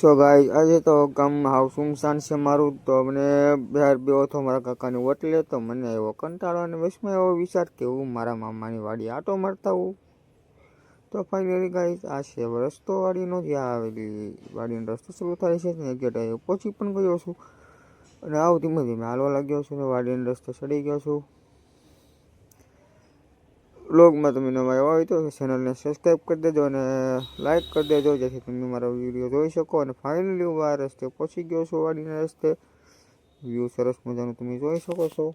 So guys આજે તો ગામમાં હાવ સુમસાન છે મારું તો મને બહાર બેઠો હતો મારા કાકાની હોટલે તો મને એવો કંટાળો અને વચમાં એવો વિચાર કે હું મારા મામાની વાડી આટો મારતા હોઉં તો ફાઇનલી ગાઈસ આ છે રસ્તો વાડીનો જ્યાં આવેલી વાડીનો રસ્તો શરૂ થાય છે ત્યાં ગેટ પહોંચી પણ ગયો છું અને આવ ધીમે ધીમે હાલવા લાગ્યો છું અને વાડીનો રસ્તો ચડી ગયો છું. વ્લોગમાં તમે નવા આવ્યા હોય તો ચેનલને સબસ્ક્રાઈબ કરી દેજો અને લાઇક કરી દેજો જેથી તમે મારો વિડીયો જોઈ શકો. અને ફાઇનલી હું આ રસ્તે પહોંચી ગયો છું વાડીના રસ્તે. વ્યૂ સરસ મજાનું તમે જોઈ શકો છો.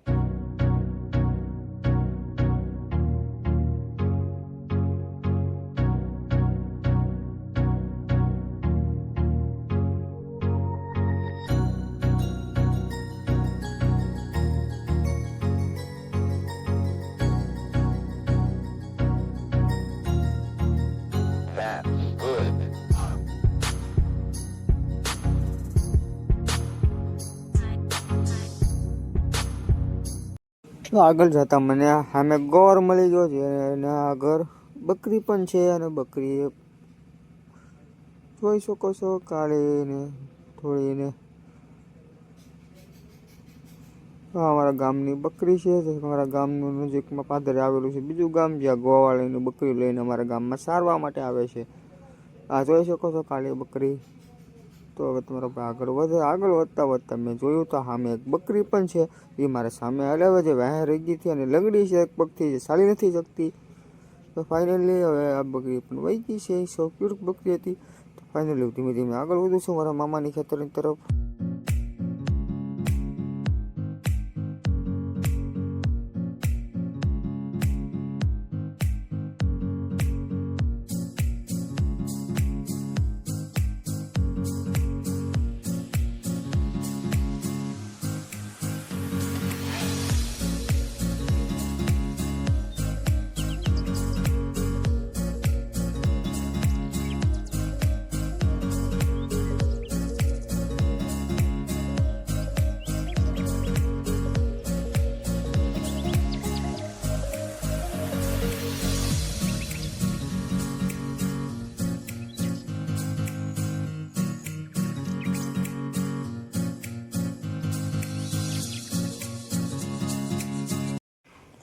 તો આગળ જતા મને સામે ગોર મળી ગયો છે અને આગળ બકરી પણ છે અને બકરી જોઈ શકો છો કાળી ને થોડીને અમારા ગામની બકરી છે. અમારા ગામનું નજીકમાં પાદરે આવેલું છે બીજું ગામ જ્યાં ગોવાળીની બકરી લઈને અમારા ગામમાં સારવા માટે આવે છે. આ જોઈ શકો છો કાળી બકરી. તો હવે તમારો આગળ વધતા મેં જોયું તો સામે એક બકરી પણ છે એ મારે સામે હલાવે છે. વહેં રહી ગઈ હતી અને લંગડી છે એક પગથી જે ચાલી નથી શકતી. તો ફાઇનલી હવે આ બકરી પણ વહી ગઈ છે. 100 ક્યુટ બકરી હતી. તો ફાઇનલી ધીમે ધીમે આગળ વધું છું મારા મામાની ખેતરની તરફ.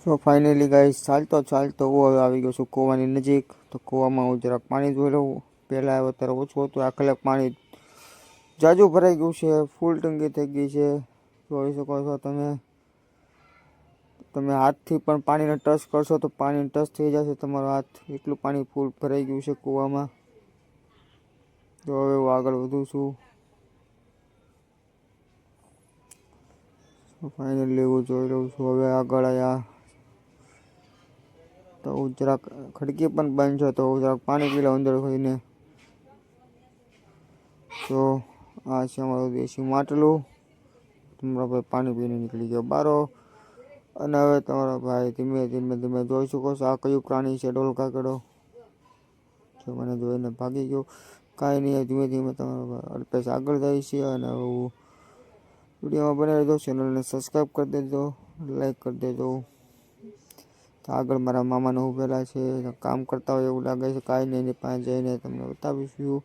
તો ફાઇનલી ગાઈસ ચાલતો હું હવે આવી ગયો છું કૂવાની નજીક. તો કૂવામાં હું જરાક પાણી જોઈ લઉં. પહેલાં હવે ત્યારે ઓછું હતું, આ કલાક પાણી જાજુ ભરાઈ ગયું છે, ફૂલ ટંકી થઈ ગઈ છે. જોઈ શકો છો તમે હાથથી પણ પાણીને ટચ કરશો તો પાણી ટચ થઈ જશે તમારો હાથ, એટલું પાણી ફૂલ ભરાઈ ગયું છે કૂવામાં. તો હવે હું આગળ વધું છું. ફાઇનલી હું જોઈ લઉં છું હવે આગળ આવ્યા તો જરાક ખડકી પણ બંધ છે તો જરાક પાણી પી લઉં અંદર થઈને. તો આ છે અમારું દેશી માટલું. તમારા ભાઈ પાણી પીને નીકળી ગયો બારો. અને હવે તમારા ભાઈ ધીમે ધીમે જોઈ શકો છો આ કયું પ્રાણી છે, ડોલકાકડો. જો મને જોઈને ભાગી ગયો. કાંઈ નહીં, ધીમે ધીમે તમારા અલ્પેશ આગળ જાય છે. અને હું વિડીયોમાં બનાવી દો, ચેનલને સબસ્ક્રાઈબ કરી દેજો, લાઈક કરી દેજો. તો આગળ મારા મામાનો ઉભેલા છે, કામ કરતા હોય એવું લાગે છે. કાંઈ નહીં, એની પાસે જઈને તમને બતાવીશું.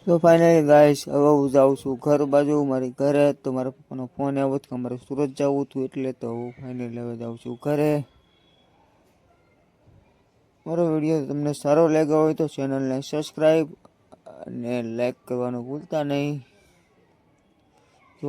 તો ફાઇનલી ગાઈસ હવે હું જાઉં છું ઘર બાજુ મારી ઘરે. તો મારા પપ્પાનો ફોન આવ્યો હતો કે મારે સુરત જવું હતું એટલે તો હું ફાઇનલી હવે જાઉં છું ઘરે. મારો વિડીયો તમને સારો લાગ્યો હોય તો ચેનલને સબસ્ક્રાઈબ અને લાઈક કરવાનું ભૂલતા નહીં.